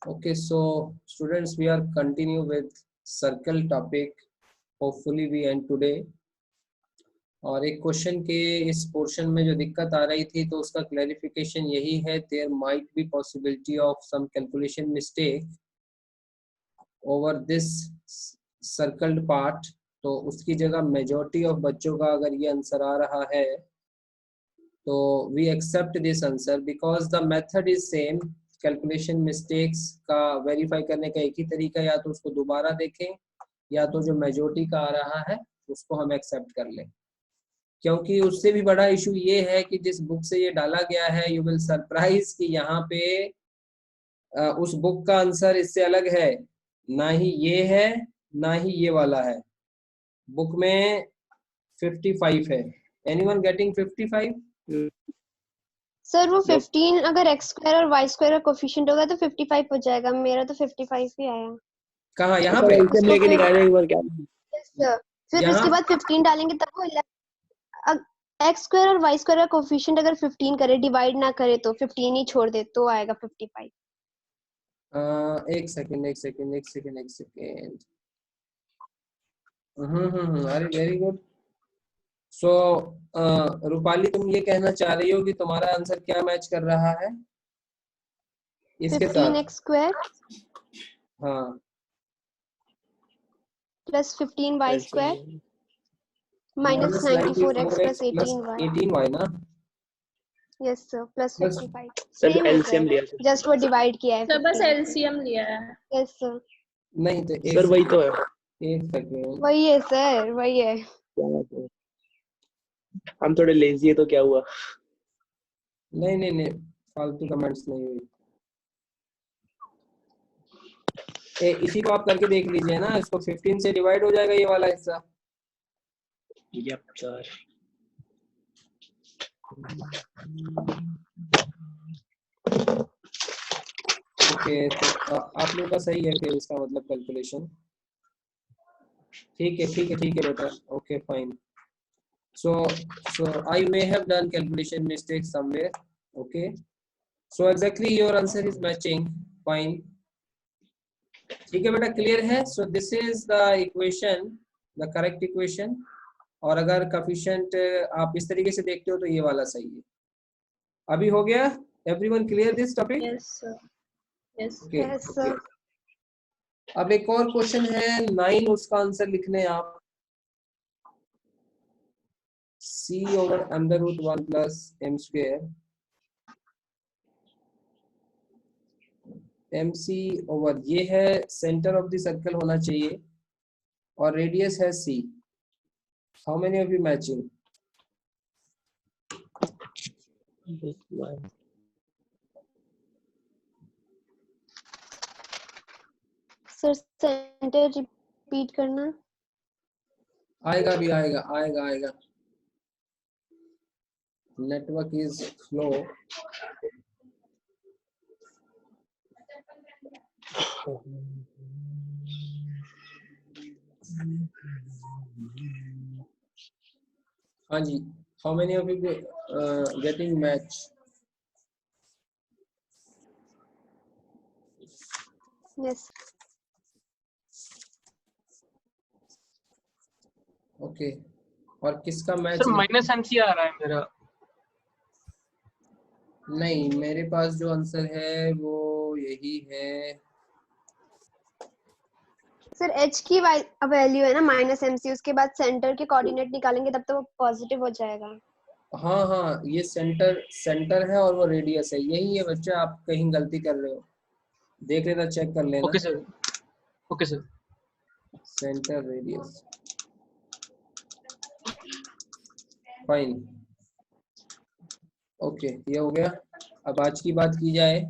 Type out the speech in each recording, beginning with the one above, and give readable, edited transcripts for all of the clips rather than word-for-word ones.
Okay, so students, we are continue with circle topic. Hopefully we end today. और एक question के इस portion में जो दिक्कत आ रही थी तो उसका क्लैरिफिकेशन यही है, there might be possibility of some calculation mistake over this circled part. तो उसकी जगह मेजॉरिटी ऑफ बच्चों का अगर ये आंसर आ रहा है तो we accept this answer because the method is same. Calculation mistakes का वेरीफाई करने का एक ही तरीका, या तो उसको दोबारा देखें या तो जो मेजॉरिटी का आ रहा है उसको हम एक्सेप्ट कर लें। क्योंकि उससे भी बड़ा इशू ये है कि जिस बुक से ये डाला गया है, यू विल सरप्राइज कि यहाँ पे उस बुक का आंसर इससे अलग है। ना ही ये है ना ही ये वाला है। बुक में 55 है। Anyone getting 55? सर वो 15 अगर x स्क्वायर और y स्क्वायर का कोफिशिएंट होगा तो 55 हो जाएगा। मेरा तो 55 ही आया। कहाँ? यहाँ पे एलसीएम लेके निकालेंगे एक बार क्या? फिर उसके बाद 15 डालेंगे तब वो x स्क्वायर और y स्क्वायर का कोफिशिएंट अगर 15 करे, डिवाइड ना करे तो 15 ही छोड़ दे तो आएगा 55। एक सेकेंड। अरे वेरी गुड। सो रूपाली, तुम ये कहना चाह रही हो कि तुम्हारा आंसर क्या मैच कर रहा है इसके साथ? 15x स्क्वायर हाँ plus 15y square minus 94x plus 18y ना। Yes sir plus 55। Sir same है एलसीएम लिया सर, जस्ट वो डिवाइड किया है। सर बस एलसीएम लिया है। यस सर नहीं तो सर वही तो है। एक सेकेंड। वही है सर, वही है। हम थोड़े लेजी है तो क्या हुआ? नहीं फालतू कमेंट्स नहीं हुई। इसी को आप करके देख लीजिए ना, इसको 15 से डिवाइड हो जाएगा ये वाला हिस्सा। Yup sir. ओके, तो आप लोग का सही है फिर इसका मतलब कैलकुलेशन। ठीक है बेटा। Okay fine. So I may have done calculation mistake somewhere. Okay, so exactly your answer is matching. Fine. ठीक है बेटा, क्लियर है? So this is the equation, the correct equation. और अगर coefficient आप इस तरीके से देखते हो तो ये वाला सही है। अभी हो गया? Everyone clear this topic? Yes sir. Yes Okay. Yes sir. अब एक और क्वेश्चन है 9, उसका आंसर लिखने आप c over under root 1 plus m square mc over, ये है सेंटर ऑफ द सर्कल होना चाहिए और रेडियस है c। How many of you matching? Sir center repeat करना। आएगा भी आएगा। Network is slow. हाँ जी, how many of you getting match? Yes okay, और किसका मैच? सर माइनस एमसी आ रहा है मेरा। नहीं, मेरे पास जो आंसर है वो यही है। सर h की वैल्यू है ना माइनस mc, उसके बाद सेंटर के कोऑर्डिनेट निकालेंगे तब तो वो पॉजिटिव हो जाएगा। हाँ, ये सेंटर है और वो रेडियस है। यही है बच्चा, आप कहीं गलती कर रहे हो, देख लेना, चेक कर लेना। Okay sir. Centre radius, fine. Okay, ये हो गया। अब आज की बात की जाए।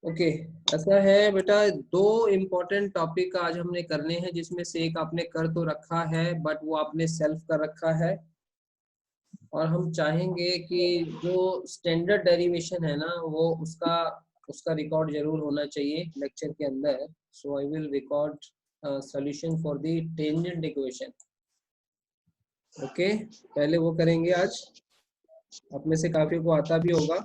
ओके, ऐसा है बेटा, 2 इम्पोर्टेंट टॉपिक आज हमने करने हैं, जिसमें से एक आपने कर तो रखा है बट वो आपने सेल्फ कर रखा है। और हम चाहेंगे कि जो स्टैंडर्ड डेरिवेशन है ना, वो उसका उसका रिकॉर्ड जरूर होना चाहिए लेक्चर के अंदर. So I will record solution for the tangent equation. Okay, पहले वो करेंगे आज. आप में से काफी को आता भी होगा.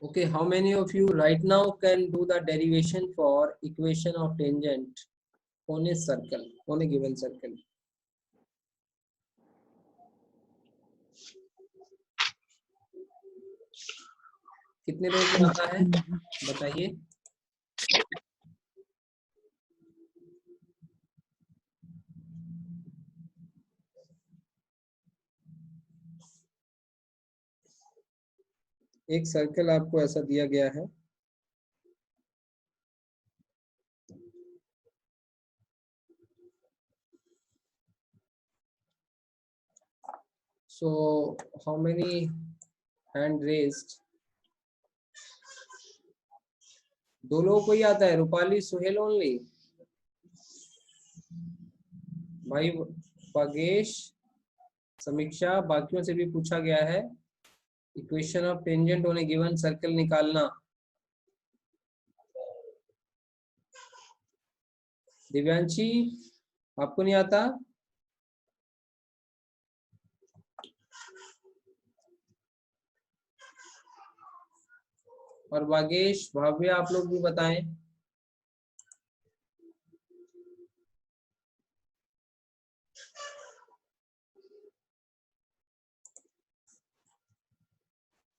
Okay, how many of you right now can do the derivation for equation of tangent on a circle, on a given circle? कितने लोगों को आता है बताइए. एक सर्कल आपको ऐसा दिया गया है. So how many hand raised? दो लोगों को ही आता है. रूपाली, सुहेल ओनली. भाई भागेश, समीक्षा, बाकियों से भी पूछा गया है equation of tangent on a given circle निकालना. दिव्यांशी, आपको नहीं आता? और भागेश, भाव्य, आप लोग भी बताएं.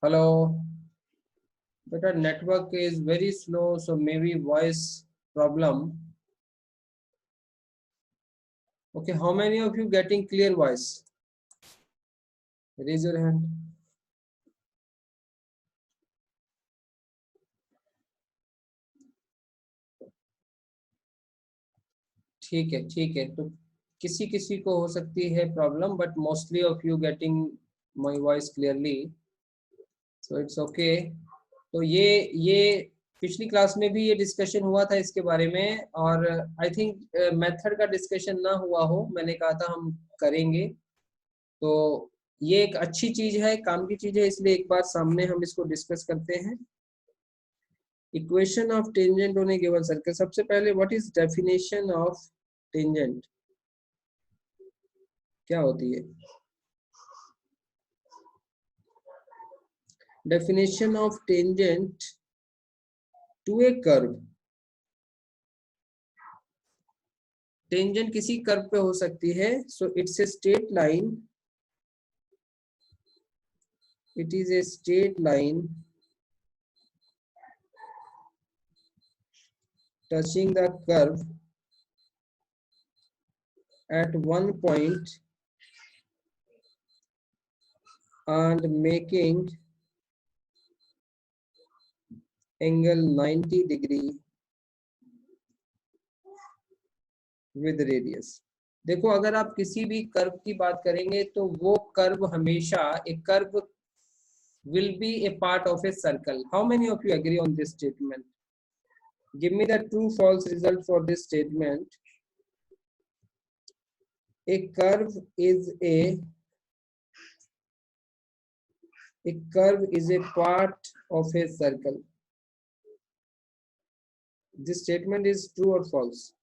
हेलो बेटा, network is very slow, so maybe voice problem. Okay, how many of you getting clear voice? Raise your hand. ठीक है, ठीक है. तो किसी किसी को हो सकती है problem, but mostly of you getting my voice clearly, so it's okay. तो ये पिछली क्लास में भी ये डिस्कशन हुआ था इसके बारे में, और आई थिंक मेथड का डिस्कशन ना हुआ हो. मैंने कहा था हम करेंगे, तो ये एक अच्छी चीज है, काम की चीज है, इसलिए एक बार सामने हम इसको डिस्कस करते हैं. Equation of tangent on a given circle. सबसे पहले what is definition of tangent, क्या होती है? Definition of tangent to a curve. Tangent किसी कर्व पे हो सकती है. So it's a straight line, it is a straight line touching the curve at one point and making angle 90 degree with radius. देखो, अगर आप किसी भी कर्व की बात करेंगे तो वो कर्व हमेशा, एक curve will be a part of a circle. How many of you agree on this statement? Give me the true false result for this statement. A curve is a part of a circle. This statement is true or false?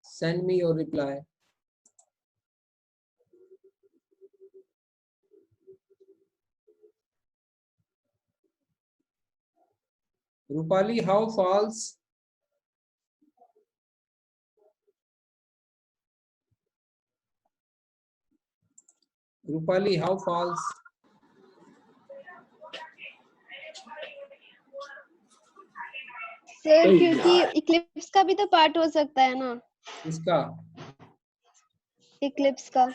Send me your reply. Rupali, how false? Rupali, how false? Sir क्योंकि Eclipse का भी तो part हो सकता है ना. इसका Eclipse का.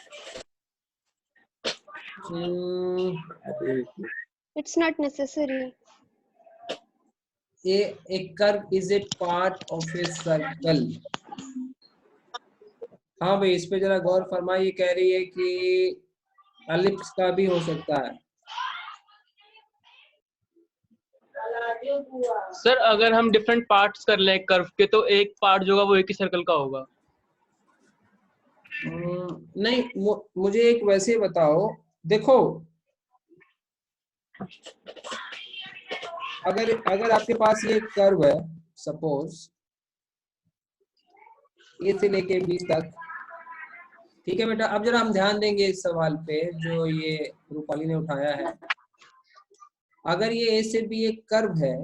It's not necessary. A curve is a part of a circle. हाँ भाई, इस पे जरा गौर फरमाइए. ये कह रही है कि एलिप्स का भी हो सकता है. सर अगर हम डिफरेंट पार्ट्स कर लें कर्व के, तो एक पार्ट जो होगा वो एक ही सर्कल का होगा. नहीं, मुझे एक वैसे बताओ, देखो अगर आपके पास ये कर्व है, सपोज ए से लेके बी तक, ठीक है बेटा। अब जरा हम ध्यान देंगे इस सवाल पे जो ये रूपाली ने उठाया है। अगर ये ए से बी एक कर्व है,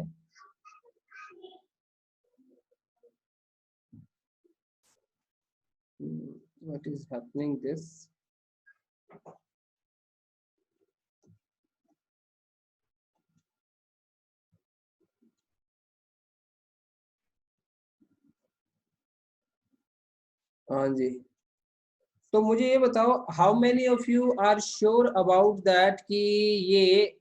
what is happening this, हाँ जी। तो मुझे ये बताओ, how many of you are sure about that कि ये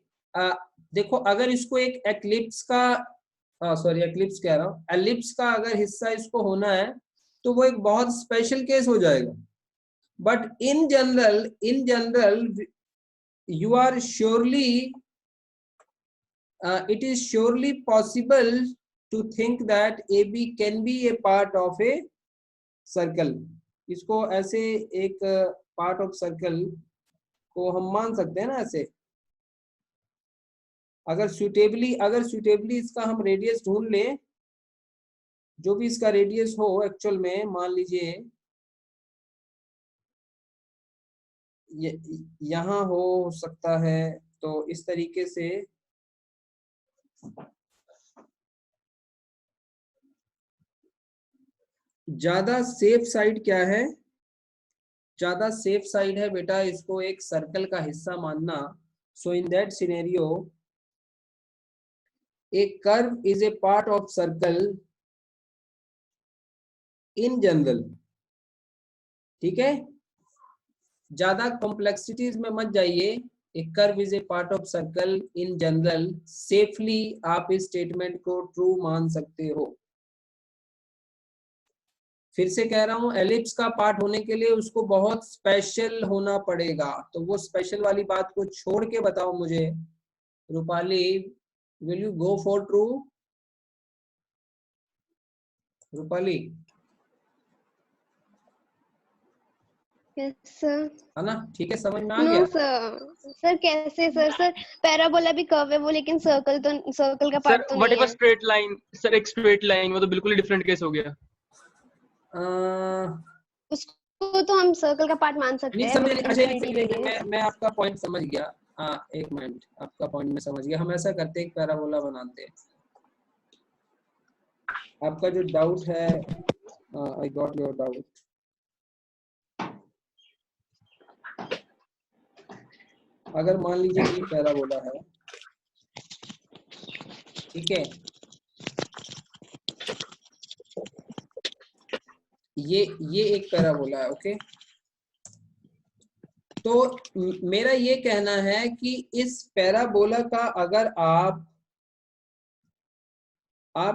देखो, अगर इसको एक एक्लिप्स का सॉरी एक्लिप्स कह रहा हूँ, एलिप्स का अगर हिस्सा इसको होना है तो वो एक बहुत स्पेशल केस हो जाएगा। But in general you are surely it is surely possible to think that AB can be a part of a circle। इसको ऐसे एक पार्ट ऑफ सर्कल को हम मान सकते हैं ना ऐसे। अगर सुटेबली इसका हम रेडियस ढूंढ लें, जो भी इसका रेडियस हो एक्चुअल में, मान लीजिए यहाँ हो सकता है, तो इस तरीके से ज्यादा सेफ साइड क्या है, ज्यादा सेफ साइड है बेटा इसको एक सर्कल का हिस्सा मानना। So in that scenario a curve is a part of circle in general. ठीक है, ज्यादा कॉम्प्लेक्सिटीज में मत जाइए। A curve is a part of circle in general, safely आप इस स्टेटमेंट को ट्रू मान सकते हो। फिर से कह रहा हूं, एलिप्स का पार्ट होने के लिए उसको बहुत स्पेशल होना पड़ेगा। तो वो स्पेशल वाली बात को छोड़ के बताओ मुझे Rupali, will you go for true? Rupali yes sir. है ना? ठीक है, समझ में आ गया? सर कैसे सर पैराबोला भी कर्व है वो, लेकिन सर्कल का पार्ट तो नहीं है। स्ट्रेट लाइन सर, एक स्ट्रेट लाइन, वो तो बिल्कुल ही डिफरेंट केस हो गया। उसको तो हम सर्कल का पार्ट मान सकते हैं। मैं आपका पॉइंट समझ गया। एक मिनट, आपका पॉइंट मैं समझ गया। हम ऐसा करते हैं, एक पैराबोला बनाते हैं। आपका जो डाउट है, आई गॉट योर डाउट। अगर मान लीजिए ये पैराबोला है, ठीक है, ये एक पैराबोला है, ओके। तो मेरा ये कहना है कि इस पैराबोला का अगर आप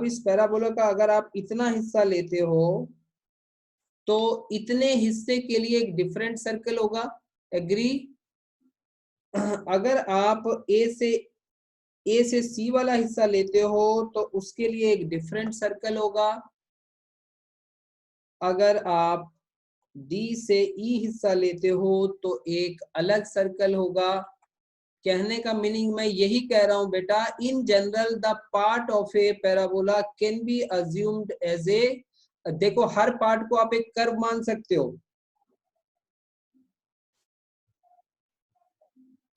इस पैराबोला का अगर आप इतना हिस्सा लेते हो तो इतने हिस्से के लिए एक डिफरेंट सर्कल होगा। एग्री? अगर आप ए से सी वाला हिस्सा लेते हो तो उसके लिए एक डिफरेंट सर्कल होगा। अगर आप डी से ई हिस्सा लेते हो तो एक अलग सर्कल होगा। कहने का मीनिंग मैं यही कह रहा हूं बेटा, in general the part of a parabola can be assumed as a, देखो हर पार्ट को आप एक कर्व मान सकते हो,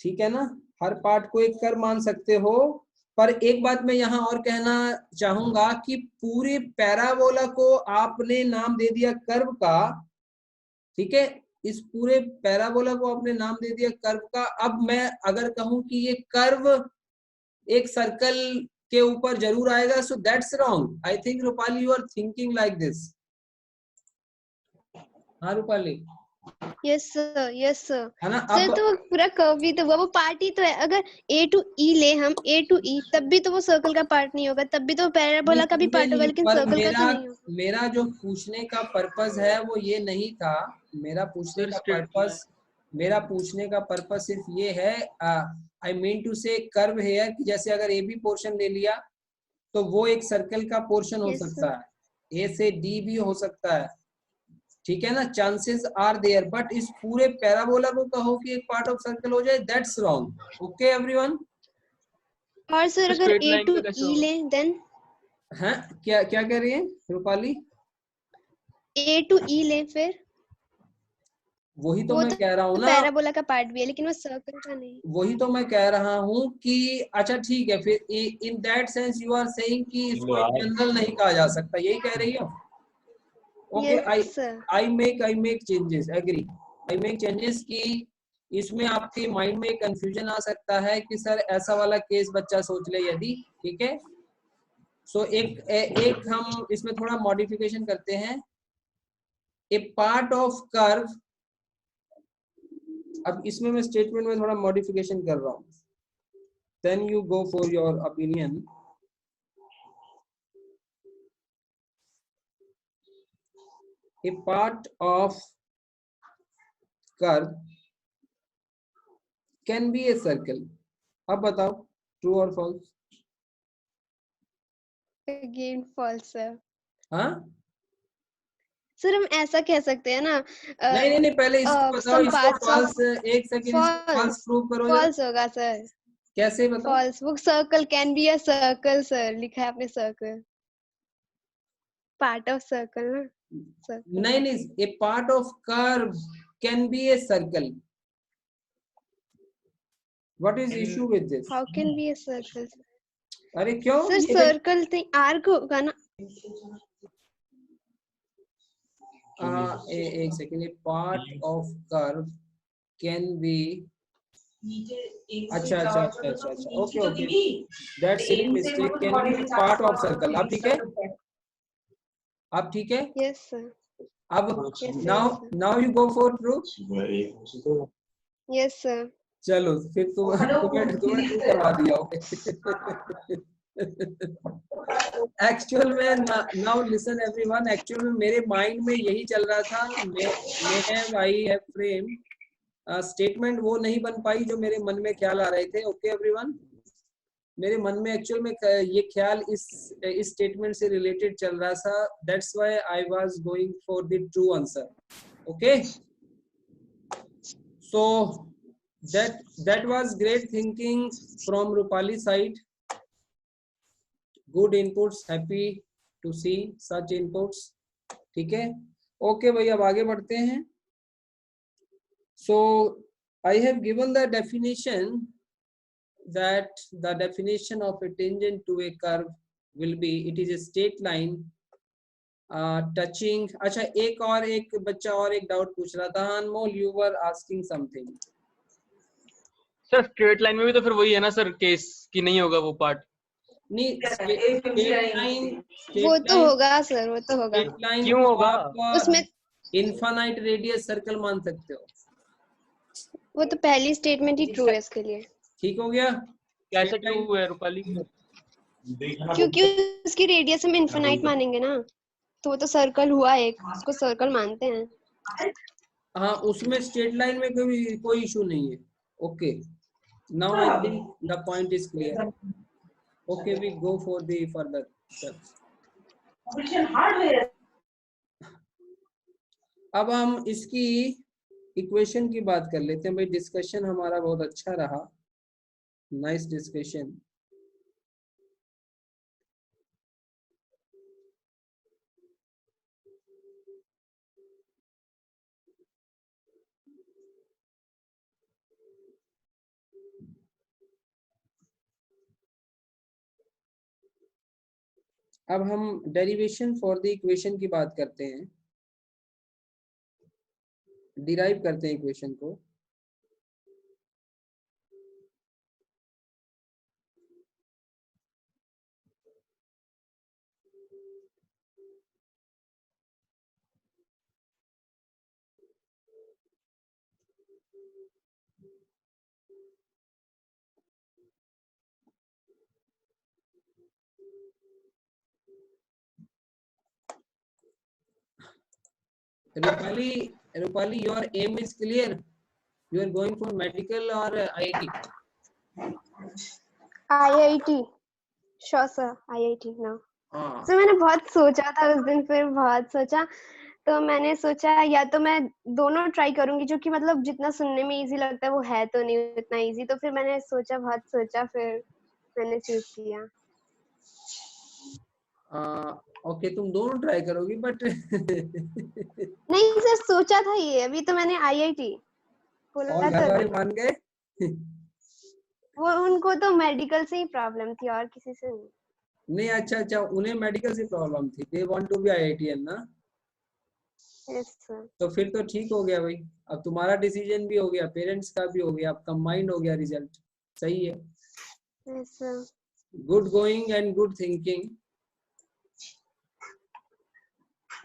ठीक है ना? हर पार्ट को एक कर्व मान सकते हो। पर एक बात मैं यहाँ और कहना चाहूंगा कि पूरे पैराबोला को आपने नाम दे दिया कर्व का, ठीक है, इस पूरे पैराबोला को आपने नाम दे दिया कर्व का। अब मैं अगर कहूं कि ये कर्व एक सर्कल के ऊपर जरूर आएगा, so that's wrong. I think Rupali you are thinking like this. हाँ रूपाली? यस सर है ना? सर तो वो पूरा कर्व ही तो वो पार्ट ही तो है। अगर ए टू ई ले हम, ए टू ई, तब भी तो वो सर्कल का पार्ट नहीं होगा, तब भी तो पैराबोला का भी पार्ट होगा, लेकिन सर्कल का तो नहीं होगा। मेरा जो पूछने का पर्पस है वो ये नहीं था। मेरा पूछने का पर्पस सिर्फ ये है, आई मीन टू से कर्व हेयर, कि जैसे अगर ए बी पोर्शन ले लिया तो वो एक सर्कल का पोर्शन हो सकता है, ए से डी भी हो सकता है, ठीक है ना, चांसेस आर देयर, बट इस पूरे पैराबोला को कहो कि एक पार्ट ऑफ सर्कल हो जाए, दैट्स रॉन्ग। Okay everyone. और सर अगर स्ट्रेट ए लाइन टू का कैसे ई होगा? ले देन हाँ, क्या क्या कह रही है रूपाली? ए टू ई ले फिर वही तो वो मैं कह रहा हूँ ना, पैराबोला का पार्ट भी है लेकिन वो सर्कल का नहीं। वही तो मैं कह रहा हूँ कि अच्छा ठीक है, फिर in that sense you are saying कि इसको जनरल नहीं कहा जा सकता, यही कह रही हो? Okay, yes sir. I make changes, agree, I make changes कि इसमें आपके माइंड में कंफ्यूजन आ सकता है कि सर ऐसा वाला केस बच्चा सोच ले यदि, ठीक है। सो एक हम इसमें थोड़ा मॉडिफिकेशन करते हैं, ए पार्ट ऑफ कर्व। अब इसमें मैं स्टेटमेंट में थोड़ा मॉडिफिकेशन कर रहा हूँ, then you go for your opinion. A part of curve can be a circle. अब बताओ ट्रू और फॉल्स? Again false sir. हाँ, सर हम ऐसा कह सकते हैं ना नहीं, पहले इसको बताओ, some इसको parts of फॉल्स, एक सेकंड, इसको फॉल्स प्रूव करो जरा। फॉल्स होगा सर। कैसे बताओ? फॉल्स, वो circle can be a circle sir, लिखा है आपने सर्कल, पार्ट ऑफ सर्कल ना, सर्कल। नहीं, a part of curve can be a circle. What is issue with this? How can be a circle? अरे क्यों? सर सर्कल तो arc होगा ना। एक second, a part of curve can be, अच्छा, okay, that's silly mistake, can be part of circle. अब ठीक है, अब ठीक है। Yes sir. अब Yes, now you go for true. Yes sir. चलो फिर तुम्हें ट्रू करवा दिया। एक्चुअल में नाउ लिसन एवरीवन, एक्चुअल में मेरे माइंड में यही चल रहा था, आई हैव फ्रेम स्टेटमेंट वो नहीं बन पाई जो मेरे मन में ख्याल आ रहे थे। ओके एवरीवन, मेरे मन में एक्चुअल में ये ख्याल इस स्टेटमेंट से रिलेटेड चल रहा था, that's why I was going for the true answer. Okay, so that was great thinking from Rupali side, good inputs, happy to see such inputs। ठीक है, ओके भाई, अब आगे बढ़ते हैं। So I have given the definition that the definition of a tangent to a curve will be, it is a straight line touching। अच्छा, एक बच्चा और एक डाउट पूछ रहा था, अनमोल, you were asking something। Sir straight line में भी तो फिर वही है ना सर केस कि नहीं होगा वो पार्ट? नहीं, स्ट्रेट लाइन, वो तो होगा सर, वो तो होगा। स्ट्रेट लाइन क्यों होगा? उसमें इनफाइनाइट रेडियस सर्कल मान सकते हो। वो तो पहली स्टेटमेंट ही ट्रू है इसके लिए, ठीक हो गया? कैसे ट्रू है रूपाली? क्योंकि उसकी रेडियस हम इनफिनाइट मानेंगे ना, तो वो तो सर्कल हुआ एक, उसको सर्कल मानते हैं। हाँ, उसमें स्ट्रेट लाइन में कोई इशू नहीं है। Okay, now I think the point is clear. Okay, we go for the further steps. अब हम इसकी इक्वेशन की बात कर लेते हैं। भाई डिस्कशन हमारा बहुत अच्छा रहा, नाइस डिस्कशन। अब हम डेरिवेशन फॉर द इक्वेशन की बात करते हैं, डिराइव करते हैं इक्वेशन को। Rupali, your aim is clear? You are going for medical or IIT? IIT, sure sir, IIT now। हाँ, तो मैंने बहुत सोचा था उस दिन, फिर बहुत सोचा, तो मैंने सोचा या तो मैं दोनों ट्राई करूंगी, जो कि मतलब जितना सुनने में इजी लगता है वो है तो नहीं उतना इजी, तो फिर मैंने सोचा, बहुत सोचा, फिर मैंने चूज किया। ओके, तुम दोनों ट्राई करोगी बट नहीं सर, सोचा था ये, अभी तो मैंने आईआईटी बोला और था घर वाले अभी। मान गए? वो उनको तो मेडिकल से ही प्रॉब्लम थी और किसी से नहीं। नहीं, अच्छा अच्छा, उन्हें मेडिकल से प्रॉब्लम थी, they want to be IITian ना। Yes sir. तो फिर तो ठीक हो गया भाई, अब तुम्हारा डिसीजन भी हो गया, पेरेंट्स का भी हो गया, अब कंबाइंड हो गया रिजल्ट। सही है, yes sir. Good going and good thinking.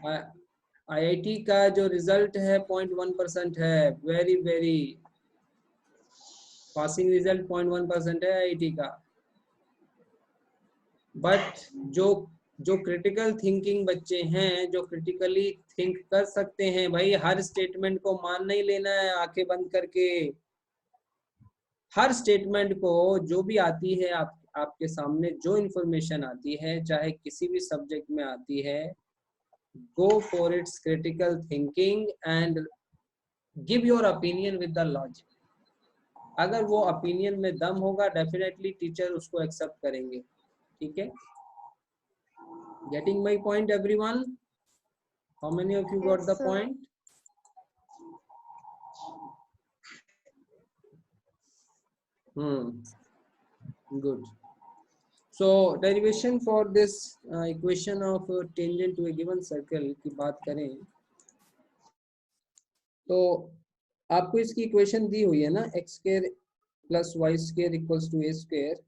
IIT का जो रिजल्ट है 0.1% है, वेरी वेरी पासिंग रिजल्ट 0.1% है आईआईटी का। बट जो जो क्रिटिकल थिंकिंग बच्चे हैं, जो क्रिटिकली थिंक कर सकते हैं, भाई हर स्टेटमेंट को मान नहीं लेना है आंखें बंद करके। हर स्टेटमेंट को जो भी आती है, आपके सामने जो इंफॉर्मेशन आती है, चाहे किसी भी सब्जेक्ट में आती है, go for its critical thinking and give your opinion with the logic. अगर वो opinion में दम होगा, definitely teacher उसको accept करेंगे। ठीक है, getting my point everyone? How many of you got yes the sir. point? Good. So derivation for this equation of tangent to a given circle की बात करें तो आपको इसकी इक्वेशन दी हुई है ना, x square plus y square equals to a square.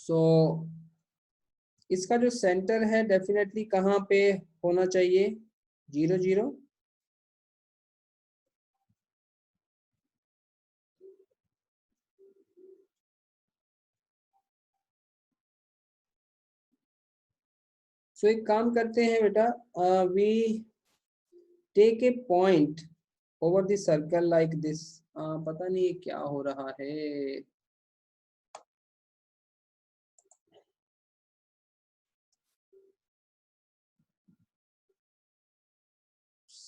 So इसका जो सेंटर है डेफिनेटली कहाँ पे होना चाहिए? 0 0। सो एक काम करते हैं बेटा, we take a point over the circle like this. पता नहीं क्या हो रहा है।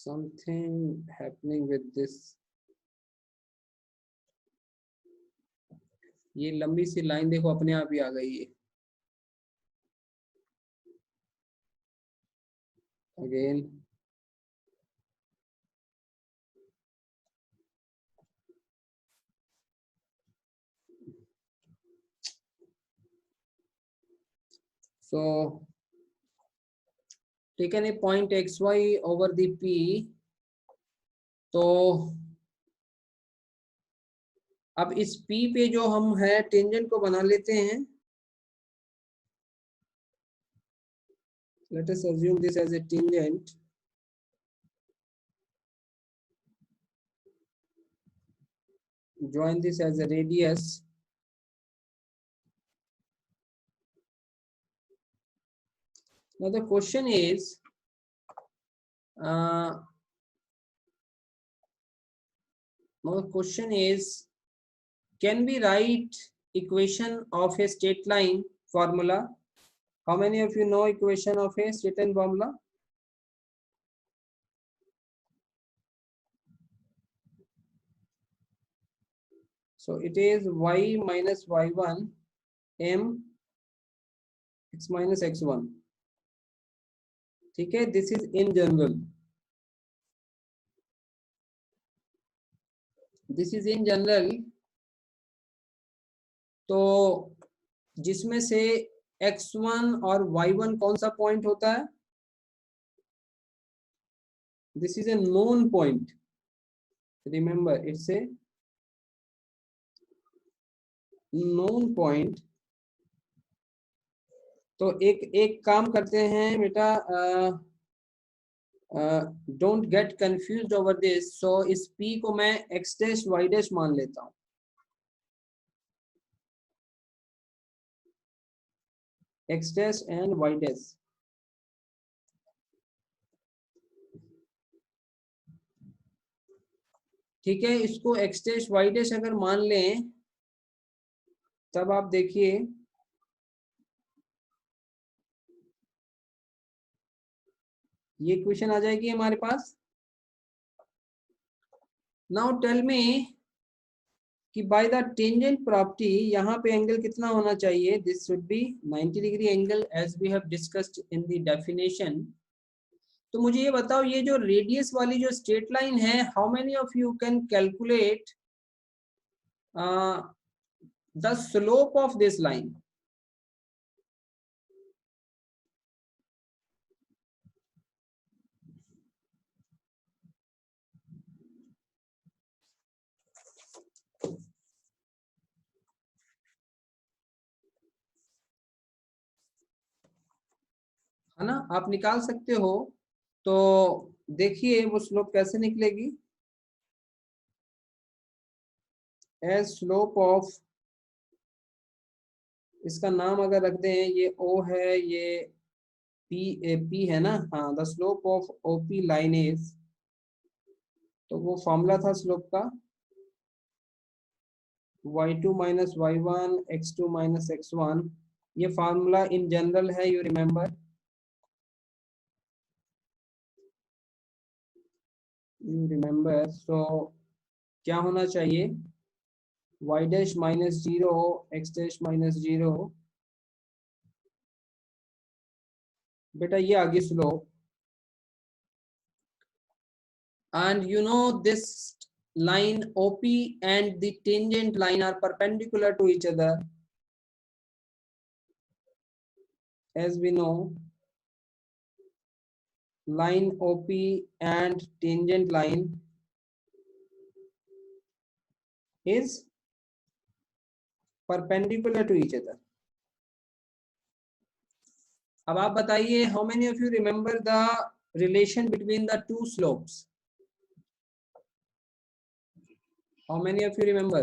something happening with this। ये लंबी सी लाइन देखो अपने आप ही आ गई है again. So taken a point X Y over the P. तो अब इस P पे जो हम है टेंजेंट को बना लेते हैं। Let us assume this as a tangent. Join this as a radius. Now the question is, can we write equation of a straight line formula? How many of you know equation of a straight line formula? So it is y minus y1 m x minus x1. ठीक है, this is in general. This is in general. तो जिसमें से x1 और y1 कौन सा point होता है? This is a known point. Remember, it's a known point. तो एक काम करते हैं बेटा, don't get confused over this. So इस p को मैं x डैश y डैश मान लेता हूं। x dash and y dash. ठीक है, इसको x dash y dash अगर मान लें तब आप देखिए ये इक्वेशन आ जाएगी हमारे पास. नाउ टेल मी कि बाय द टेंजेंट प्रॉपर्टी यहाँ पे एंगल कितना होना चाहिए. This should be 90 degree angle as we have discussed in the definition. तो मुझे ये बताओ, ये जो रेडियस वाली जो स्ट्रेट लाइन है, how many of you can calculate the slope of this line. है ना, आप निकाल सकते हो. तो देखिए वो स्लोप कैसे निकलेगी. एज स्लोप ऑफ, इसका नाम अगर रख दें, ये O है, ये P है ना. हाँ, the slope of OP line is, तो वो फॉर्मूला था स्लोप का y2 minus y1 x2 minus x1. ये फार्मूला इन जनरल है, यू रिमेम्बर. सो क्या होना चाहिए, y dash minus 0 x dash minus 0. बेटा ये आगे slope. And you know this line OP and the tangent line are perpendicular to each other. As we know, line OP and tangent line is perpendicular to each other. अब आप बताइए, how many of you remember the relation between the two slopes? How many of you remember?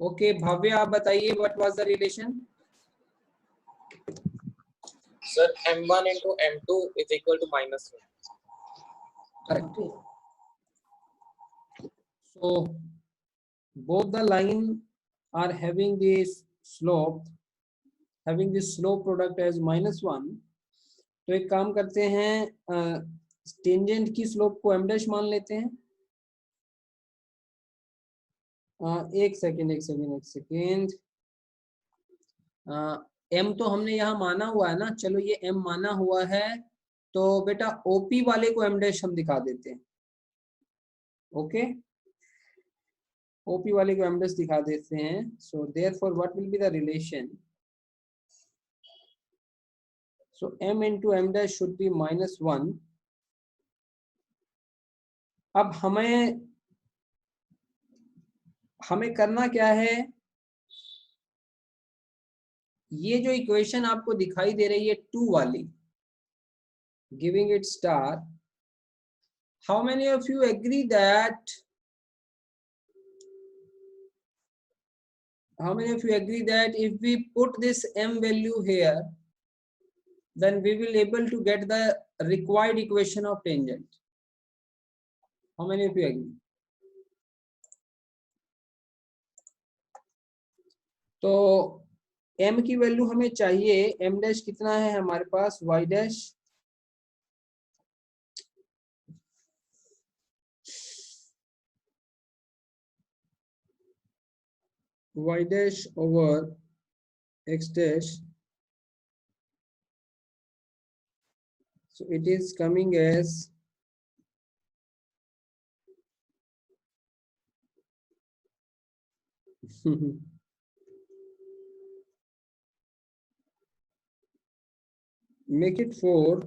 Okay, Bhavya, आप बताइए, what was the relation? Sir, m1 into m2 is equal to -1. Correct. So both the line are having this slope, having this slope product as -1. तो एक काम करते हैं, tangent की slope को m dash मान लेते हैं. एक सेकेंड. m तो हमने यहाँ माना हुआ है ना. चलो ये m माना हुआ है, तो बेटा OP वाले को m डैश हम दिखा देते हैं. ओके, OP वाले को m डैश दिखा देते हैं. So therefore what will be the relation. So m into m dash should be -1. अब हमें करना क्या है, ये जो इक्वेशन आपको दिखाई दे रही है 2 वाली, giving it star, how many of you agree that if we put this m value here, then we will able to get the required equation of tangent. How many of you agree? तो m की value हमें चाहिए, m dash कितना है हमारे पास, y dash over x dash. So it is coming as make it 4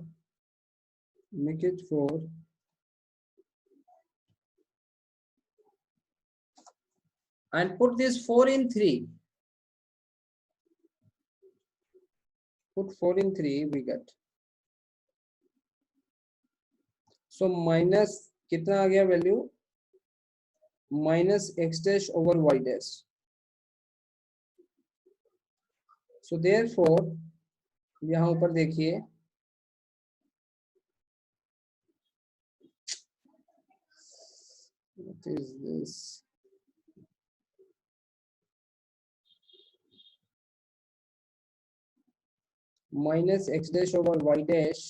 and put this 4 in 3. Put 4 in 3, we get. So minus कितना आ गया value, minus x dash over y dash. So therefore यहाँ ऊपर देखिए, what is this? minus x dash over y dash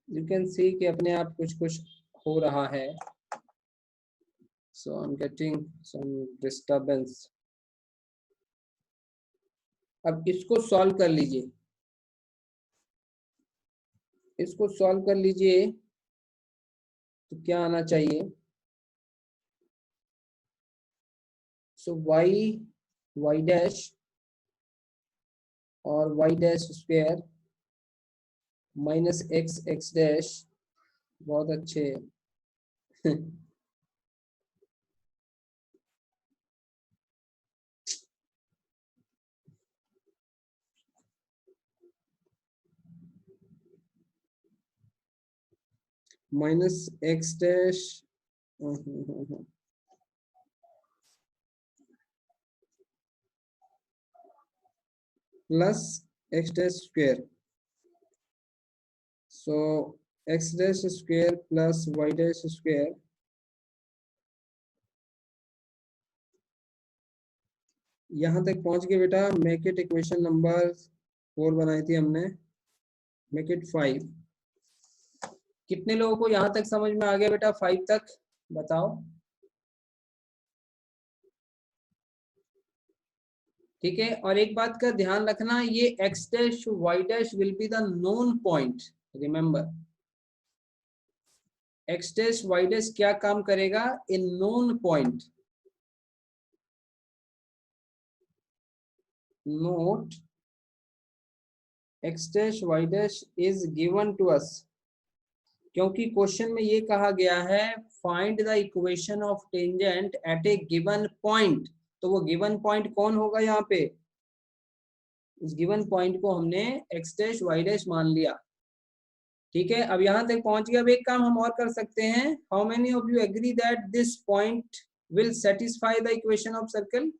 you can see कि अपने आप कुछ कुछ हो रहा है. So I'm getting some disturbance. अब इसको सॉल्व कर लीजिए, इसको सॉल्व कर लीजिए तो क्या आना चाहिए? सो y डैश और y dash square minus x dash, बहुत अच्छे. Minus x dash plus x dash square. So x dash square plus y dash square, यहाँ तक पहुंच गए बेटा. मेक इट इक्वेशन नंबर 4 बनाई थी हमने, मेक इट 5. कितने लोगों को यहाँ तक समझ में आ गया बेटा? 5 तक बताओ. ठीक है. और एक बात का ध्यान रखना, ये x dash y dash will be the known point. Remember, x dash y dash क्या काम करेगा? In known point. Note x dash y dash is given to us, क्योंकि क्वेश्चन में ये कहा गया है find the equation of tangent at a given point. तो वो गिवन पॉइंट कौन होगा यहाँ पे? उस गिवन पॉइंट को हमने x डैश y डैश मान लिया. ठीक है. अब यहाँ तक पहुंच गया. अब एक काम हम और कर सकते हैं. How many of you agree that this point will satisfy the equation of circle?